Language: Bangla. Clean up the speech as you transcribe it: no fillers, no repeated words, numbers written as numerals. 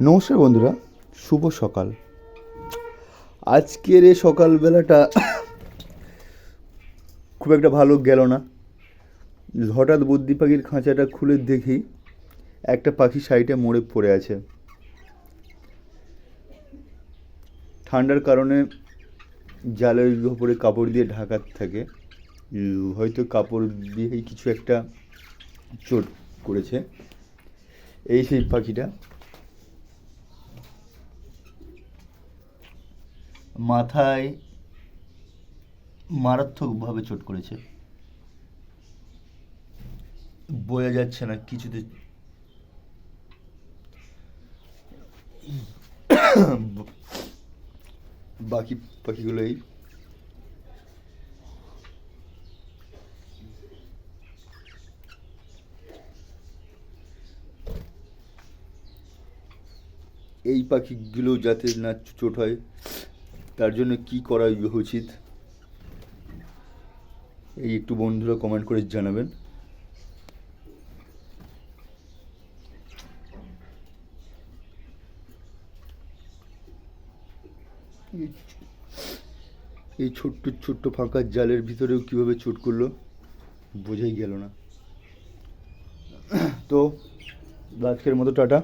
নমস্কার বন্ধুরা, শুভ সকাল। আজকের এই সকালবেলাটা খুব একটা ভালো গেল না। হঠাৎ বদ্রি পাখির খাঁচাটা খুলে দেখি একটা পাখি সাইডে মরে পড়ে আছে। ঠান্ডার কারণে জালের উপরে কাপড় দিয়ে ঢাকা থাকে, হয়তো কাপড় দিয়েই কিছু একটা চোট করেছে। এই সেই পাখিটা মাথায় মারাত্মকভাবে চোট করেছে, বোঝা যাচ্ছে না কিছুতে। বাকি পাখিগুলোই এই পাখিগুলো যাতে না চোট হয় তার জন্য কি করা উচিত, এই একটু বন্ধুরা কমেন্ট করে জানাবেন। এই ছোট্ট ছোট্ট ফাঁকা জালের ভিতরেও কীভাবে চোট করলো বোঝাই গেল না। তো আজকের মতো টাটা।